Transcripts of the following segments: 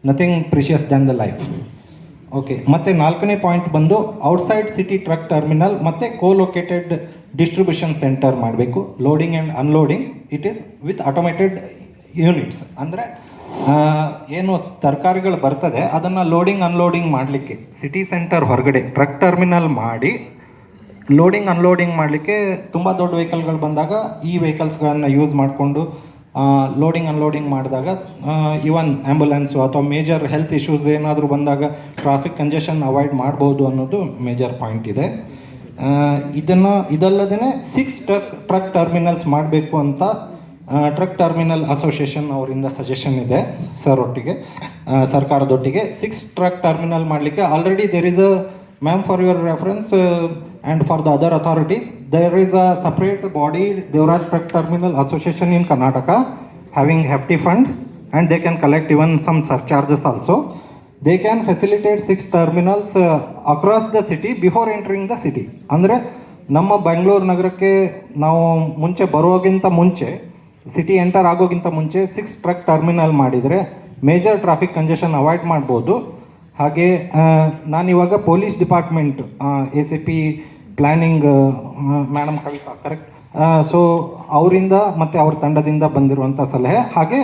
Nothing precious than the life. Okay, ಮತ್ತು ನಾಲ್ಕನೇ point ಬಂದು ಔಟ್ಸೈಡ್ ಸಿಟಿ ಟ್ರಕ್ ಟರ್ಮಿನಲ್ ಮತ್ತು ಕೋಲೊಕೇಟೆಡ್ ಡಿಸ್ಟ್ರಿಬ್ಯೂಷನ್ ಸೆಂಟರ್ ಮಾಡಬೇಕು. Loading and unloading it is with automated units. ಅಂದರೆ ಏನು ತರಕಾರಿಗಳು ಬರ್ತದೆ ಅದನ್ನು ಲೋಡಿಂಗ್ ಅನ್ಲೋಡಿಂಗ್ ಮಾಡಲಿಕ್ಕೆ ಸಿಟಿ ಸೆಂಟರ್ ಹೊರಗಡೆ ಟ್ರಕ್ ಟರ್ಮಿನಲ್ ಮಾಡಿ ಲೋಡಿಂಗ್ ಅನ್ಲೋಡಿಂಗ್ ಮಾಡಲಿಕ್ಕೆ ತುಂಬ ದೊಡ್ಡ ವೆಹಿಕಲ್ಗಳು ಬಂದಾಗ ಈ ವೆಹಿಕಲ್ಸ್ಗಳನ್ನು ಯೂಸ್ ಮಾಡಿಕೊಂಡು ಲೋಡಿಂಗ್ ಅನ್ಲೋಡಿಂಗ್ ಮಾಡಿದಾಗ ಈವನ್ ಆ್ಯಂಬುಲೆನ್ಸು ಅಥವಾ ಮೇಜರ್ ಹೆಲ್ತ್ ಇಶ್ಯೂಸ್ ಏನಾದರೂ ಬಂದಾಗ ಟ್ರಾಫಿಕ್ ಕಂಜೆಷನ್ ಅವಾಯ್ಡ್ ಮಾಡ್ಬೋದು ಅನ್ನೋದು ಮೇಜರ್ ಪಾಯಿಂಟ್ ಇದೆ. ಇದಲ್ಲದೇ 6 ಟ್ರಕ್ ಟರ್ಮಿನಲ್ಸ್ ಮಾಡಬೇಕು ಅಂತ ಟ್ರಕ್ ಟರ್ಮಿನಲ್ ಅಸೋಸಿಯೇಷನ್ ಅವರಿಂದ ಸಜೆಷನ್ ಇದೆ ಸರ್ ಒಟ್ಟಿಗೆ, ಸರ್ಕಾರದೊಟ್ಟಿಗೆ 6 ಟ್ರಕ್ ಟರ್ಮಿನಲ್ ಮಾಡಲಿಕ್ಕೆ already there is a ma'am for your reference and for the other authorities, there is a separate body, Devraj Truck Terminal Association in Karnataka, having hefty fund, and they can collect even some surcharges also. They can facilitate 6 terminals across the city before entering the city. ಅಂದರೆ ನಮ್ಮ ಬೆಂಗಳೂರು ನಗರಕ್ಕೆ ನಾವು ಮುಂಚೆ ಬರೋಗಿಂತ ಮುಂಚೆ, city enter ಆಗೋಗಿಂತ ಮುಂಚೆ 6 truck terminal ಮಾಡಿದರೆ major traffic congestion avoid ಮಾಡ್ಬೋದು. ಹಾಗೆ ನಾನಿವಾಗ police department ACP planning madam Kavitha correct, so ಅವರಿಂದ ಮತ್ತು ಅವ್ರ ತಂಡದಿಂದ ಬಂದಿರುವಂಥ ಸಲಹೆ, ಹಾಗೆ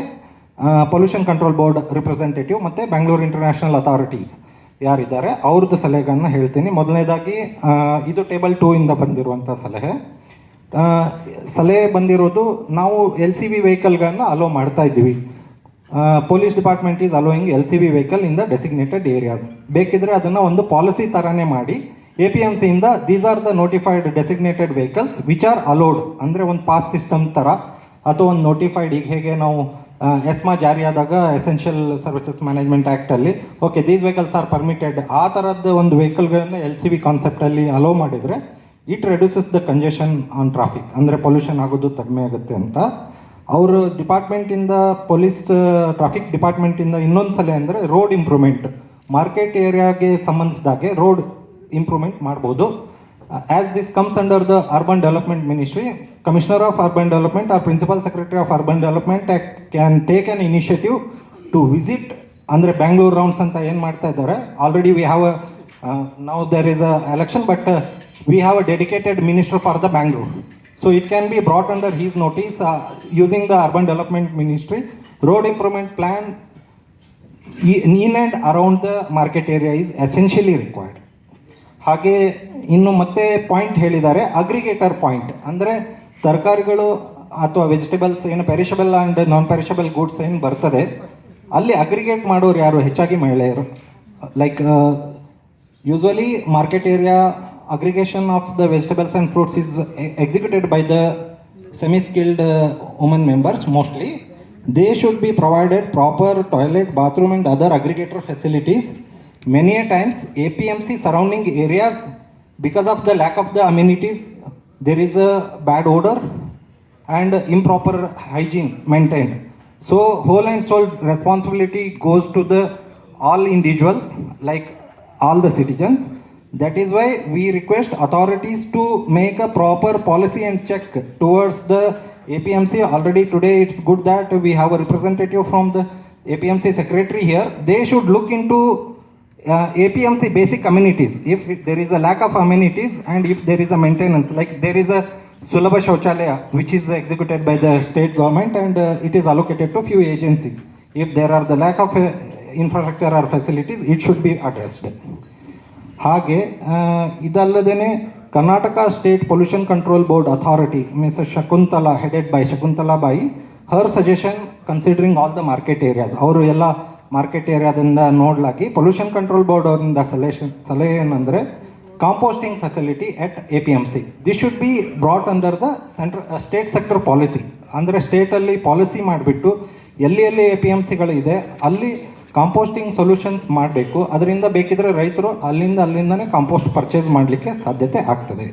ಪೊಲ್ಯೂಷನ್ ಕಂಟ್ರೋಲ್ ಬೋರ್ಡ್ ರಿಪ್ರೆಸೆಂಟೇಟಿವ್ ಮತ್ತು ಬೆಂಗಳೂರು ಇಂಟರ್ನ್ಯಾಷನಲ್ ಅಥಾರಿಟೀಸ್ ಯಾರಿದ್ದಾರೆ ಅವ್ರದ್ದು ಸಲಹೆಗಳನ್ನ ಹೇಳ್ತೀನಿ. ಮೊದಲನೇದಾಗಿ ಇದು ಟೇಬಲ್ 2 ಇಂದ ಬಂದಿರುವಂಥ ಸಲಹೆ ಬಂದಿರೋದು, ನಾವು LCV ವೆಹಿಕಲ್ಗಳನ್ನ ಅಲೋ ಮಾಡ್ತಾ ಇದ್ದೀವಿ. Police department is allowing LCV vehicle in the designated areas. ಬೇಕಿದ್ರೆ ಅದನ್ನು ಒಂದು ಪಾಲಿಸಿ ಥರನೇ ಮಾಡಿ APMCಯಿಂದ these are the notified designated vehicles which are allowed, ಅಂದರೆ ಒಂದು ಪಾಸ್ ಸಿಸ್ಟಮ್ ಥರ ಅಥವಾ ಒಂದು ನೋಟಿಫೈಡ್. ಈಗ ಹೇಗೆ ನಾವು ಎಸ್ಮಾ ಜಾರಿಯಾದಾಗ ಎಸೆನ್ಷಿಯಲ್ ಸರ್ವಿಸಸ್ ಮ್ಯಾನೇಜ್ಮೆಂಟ್ ಆ್ಯಕ್ಟಲ್ಲಿ okay these vehicles are permitted, ಆ ಥರದ್ದು ಒಂದು ವೆಹಿಕಲ್ಗಳನ್ನ LCV ಕಾನ್ಸೆಪ್ಟಲ್ಲಿ ಅಲೋ ಮಾಡಿದರೆ it reduces the congestion on traffic, ಅಂದರೆ ಪೊಲ್ಯೂಷನ್ ಆಗೋದು ಕಡಿಮೆ ಆಗುತ್ತೆ ಅಂತ. ಅವರು ಡಿಪಾರ್ಟ್ಮೆಂಟಿಂದ ಪೊಲೀಸ್ ಟ್ರಾಫಿಕ್ ಡಿಪಾರ್ಟ್ಮೆಂಟಿಂದ ಇನ್ನೊಂದು ಸಲಹೆ ಅಂದರೆ ರೋಡ್ ಇಂಪ್ರೂವ್ಮೆಂಟ್, ಮಾರ್ಕೆಟ್ ಏರಿಯಾಗೆ ಸಂಬಂಧಿಸಿದಾಗೆ ರೋಡ್ ಇಂಪ್ರೂವ್ಮೆಂಟ್ ಮಾಡ್ಬೋದು. As this comes under the urban development ministry, commissioner of urban development or principal secretary of urban development can take on initiative to visit. ಅಂದರೆ Bangalore rounds ಅಂತ ಏನು ಮಾಡ್ತಾ ಇದ್ದಾರೆ, already we have now there is a election but we have a dedicated minister for the Bangalore. So it can be brought under his notice using the Urban Development Ministry. Road improvement plan in and around the market area is essentially required. ಹಾಗೆ ಇನ್ನು ಮತ್ತೆ point ಹೇಳಿದ್ದಾರೆ aggregator point, ಅಂದರೆ ತರಕಾರಿಗಳು ಅಥವಾ vegetables ಏನು perishable and non perishable goods ಏನು ಬರ್ತದೆ ಅಲ್ಲಿ ಅಗ್ರಿಗೇಟ್ ಮಾಡೋರು ಯಾರು, ಹೆಚ್ಚಾಗಿ ಮಹಿಳೆಯರು. Like usually market area aggregation of the vegetables and fruits is executed by the semi-skilled women members mostly. They should be provided proper toilet, bathroom and other aggregator facilities. Many a times APMC surrounding areas, because of the lack of the amenities, there is a bad odor and improper hygiene maintained. So whole and sole responsibility goes to the all individuals, like all the citizens. That is why we request authorities to make a proper policy and check towards the APMC. Already today it's good that we have a representative from the APMC secretary here. They should look into APMC basic amenities. If there is a lack of amenities and if there is a maintenance, like there is a Sulabha Shauchalaya which is executed by the state government and it is allocated to few agencies. If there are the lack of infrastructure or facilities, it should be addressed. ಹಾಗೆ ಇದಲ್ಲದೇ Karnataka state pollution control board authority missus Shakuntala, headed by Shakuntala Bai, her suggestion considering all the market areas, ಅವರು ಎಲ್ಲ market ಏರಿಯಾದಿಂದ ನೋಡಲಾಗಿ pollution control board ಅವರಿಂದ ಸಲಹೆ ಏನಂದರೆ composting facility at APMC. This should be brought under the state sector policy. ಅಂದರೆ ಸ್ಟೇಟಲ್ಲಿ policy ಮಾಡಿಬಿಟ್ಟು ಎಲ್ಲಿ APMCಗಳಿದೆ ಅಲ್ಲಿ ಕಾಂಪೋಸ್ಟಿಂಗ್ ಸೊಲ್ಯೂಷನ್ಸ್ ಮಾಡಬೇಕು. ಅದರಿಂದ ಬೇಕಿದ್ರೆ ರೈತರು ಅಲ್ಲಿಂದನೇ ಕಾಂಪೋಸ್ಟ್ ಪರ್ಚೇಸ್ ಮಾಡಲಿಕ್ಕೆ ಸಾಧ್ಯತೆ ಆಗ್ತದೆ.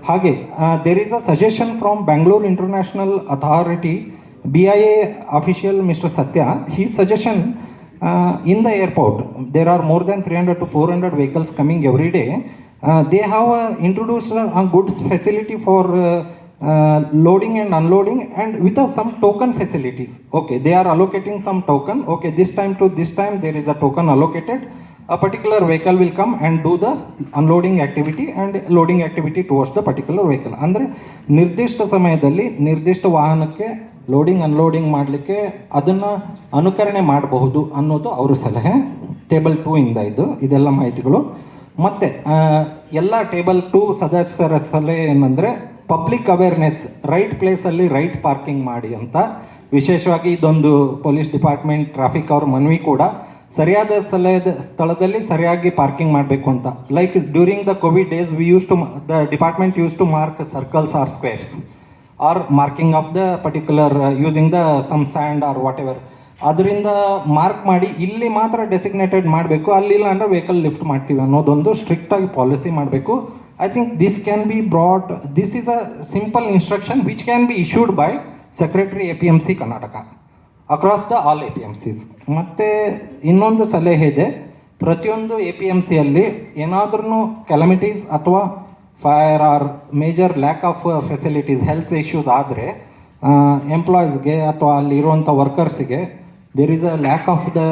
ಹಾಗೆ there is a suggestion from Bengaluru international authority BIA official mister Satya. His suggestion in the airport there are more than 300 to 400 vehicles coming every day. They have introduced a good facility for loading and unloading and with some token facilities. Okay, they are allocating some token. Okay, this time to this time there is a token allocated. A particular vehicle will come and do the unloading activity and loading activity towards the particular vehicle. ಅಂದರೆ ನಿರ್ದಿಷ್ಟ ಸಮಯದಲ್ಲಿ ನಿರ್ದಿಷ್ಟ ವಾಹನಕ್ಕೆ loading unloading ಮಾಡಲಿಕ್ಕೆ ಅದನ್ನು ಅನುಕರಣೆ ಮಾಡಬಹುದು ಅನ್ನೋದು ಅವರ ಸಲಹೆ. ಟೇಬಲ್ 2 ಇಂದ ಇದೆಲ್ಲ ಮಾಹಿತಿಗಳು. ಮತ್ತು ಎಲ್ಲ ಟೇಬಲ್ 2 ಸದಸ್ಯರ ಸಲಹೆ ಏನಂದರೆ ಪಬ್ಲಿಕ್ ಅವೇರ್ನೆಸ್, ರೈಟ್ ಪ್ಲೇಸಲ್ಲಿ ರೈಟ್ ಪಾರ್ಕಿಂಗ್ ಮಾಡಿ ಅಂತ. ವಿಶೇಷವಾಗಿ ಇದೊಂದು ಪೊಲೀಸ್ ಡಿಪಾರ್ಟ್ಮೆಂಟ್ ಟ್ರಾಫಿಕ್ ಅವ್ರ ಮನವಿ ಕೂಡ, ಸರಿಯಾದ ಸ್ಥಳದಲ್ಲಿ ಸರಿಯಾಗಿ ಪಾರ್ಕಿಂಗ್ ಮಾಡಬೇಕು ಅಂತ. Like during the covid days the department use to mark circles or squares or marking off the particular using the some sand or what. ಅದರಿಂದ ಮಾರ್ಕ್ ಮಾಡಿ ಇಲ್ಲಿ ಮಾತ್ರ ಡೆಸಿಗ್ನೇಟೆಡ್ ಮಾಡಬೇಕು, ಅಲ್ಲಿಲ್ಲ ಅಂದರೆ ವೆಹಿಕಲ್ ಲಿಫ್ಟ್ ಮಾಡ್ತೀವಿ ಅನ್ನೋದೊಂದು ಸ್ಟ್ರಿಕ್ಟಾಗಿ ಪಾಲಿಸಿ ಮಾಡಬೇಕು. I think this can be brought, this is a simple instruction which can be issued by Secretary APMC Karnataka across the all APMCs. ಮತ್ತು ಇನ್ನೊಂದು ಸಲಹೆ ಇದೆ, ಪ್ರತಿಯೊಂದು ಎ ಪಿ ಎಮ್ ಸಿಯಲ್ಲಿ ಏನಾದ್ರೂ ಕೆಲಮಿಟೀಸ್ ಅಥವಾ fire or major lack of facilities, health issues ಆದರೆ ಎಂಪ್ಲಾಯೀಸ್ಗೆ ಅಥವಾ ಅಲ್ಲಿರುವಂಥ ವರ್ಕರ್ಸಿಗೆ there is a lack of the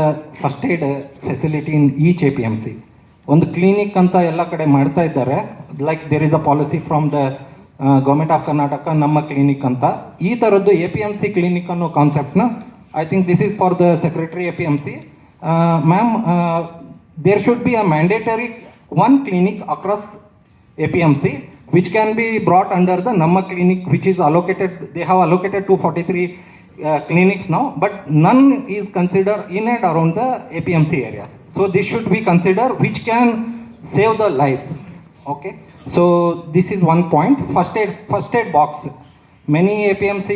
first aid facility in each A P M C. ಒಂದು ಕ್ಲಿನಿಕ್ ಅಂತ ಎಲ್ಲ ಕಡೆ ಮಾಡ್ತಾ ಇದ್ದಾರೆ. Like there is a policy from the government of Karnataka, ನಮ್ಮ ಕ್ಲಿನಿಕ್ ಅಂತ. ಈ ಥರದ್ದು A P M C clinic ಅನ್ನೋ ಕಾನ್ಸೆಪ್ಟ್ನ I think this is for the secretary A P M C. Ma'am, there should be a mandatory one clinic across A P M C which can be brought under the Namma clinic, which is allocated, they have allocated 243 clinics now, but none is considered in and around the APMC areas. So this should be considered which can save the life. Okay, so this is one point. First aid box. Many APMC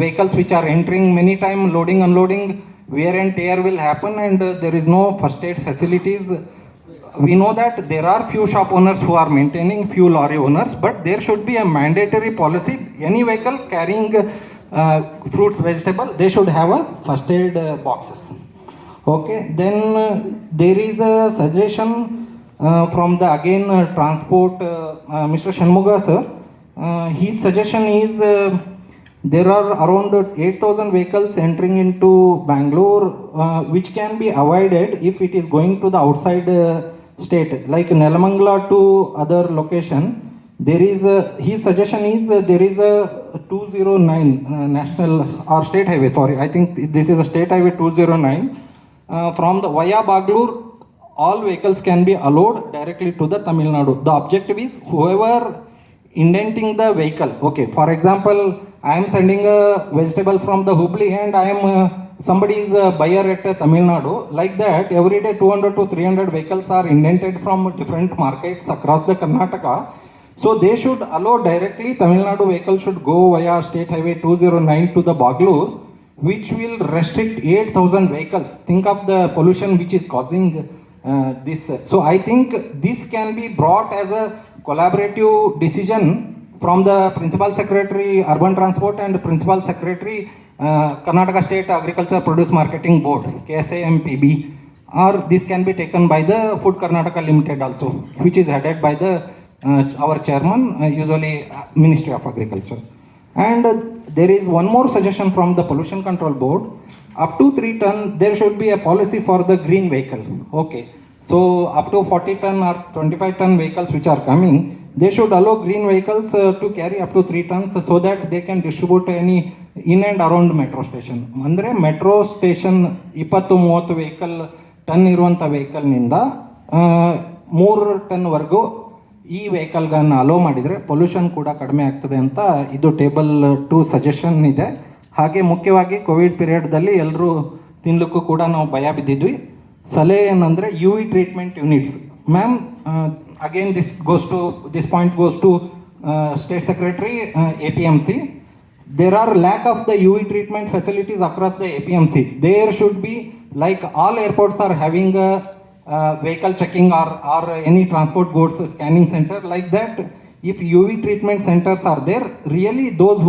vehicles which are entering, many time loading unloading, wear and tear will happen and there is no first aid facilities. We know that there are few shop owners who are maintaining, few lorry owners, but there should be a mandatory policy. Any vehicle carrying fruits, vegetable, they should have a first aid boxes. Okay, then there is a suggestion from the transport, Mr. Shanmuga sir. His suggestion is there are around 8,000 vehicles entering into Bangalore, which can be avoided if it is going to the outside state, like Nelamangala to other location. There is his suggestion is there is a 209 national or state highway, sorry, I think this is a state highway 209 from the via Bangalore. All vehicles can be allowed directly to the Tamil Nadu. The objective is whoever indenting the vehicle, okay, for example I am sending a vegetable from the Hubli and I am somebody is a buyer at Tamil Nadu. Like that, every day 200 to 300 vehicles are indented from different markets across the Karnataka. So they should allow directly, Tamil Nadu vehicles should go via State Highway 209 to the Bangalore, which will restrict 8,000 vehicles. Think of the pollution which is causing this. So I think this can be brought as a collaborative decision from the Principal Secretary Urban Transport and Principal Secretary Karnataka State Agriculture Produce Marketing Board, KSAMPB, or this can be taken by the Food Karnataka Limited also, which is headed by the our chairman, usually Ministry of Agriculture. And there is one more suggestion from the Pollution Control Board. Up to 3 ton, there should be a policy for the green vehicle. Okay, so up to 40 ton or 25 ton vehicles which are coming, they should allow green vehicles to carry up to 3 tons so that they can distribute any in and around metro station. ಅಂದರೆ metro station 20-30 vehicle ton ಇರುವಂಥ ವೆಹಿಕಲ್ನಿಂದ 3 ಟನ್ವರೆಗೂ ಈ ವೆಹಿಕಲ್ಗಳನ್ನು hello ಮಾಡಿದರೆ pollution ಕೂಡ ಕಡಿಮೆ ಆಗ್ತದೆ ಅಂತ ಇದು table 2 suggestion ಇದೆ. ಹಾಗೆ ಮುಖ್ಯವಾಗಿ ಕೋವಿಡ್ ಪೀರಿಯಡ್ದಲ್ಲಿ ಎಲ್ಲರೂ ತಿನ್ನಲಿಕ್ಕೂ ಕೂಡ ನಾವು ಭಯ ಬಿದ್ದಿದ್ವಿ. ಸಲಹೆ ಏನಂದರೆ U V treatment units. Ma'am, again this point goes to State Secretary APMC. There are lack of the UV treatment facilities across the APMC. There should be, like all airports are having a vehicle checking or any transport goods scanning center, like that. If UV treatment centers are there, really those who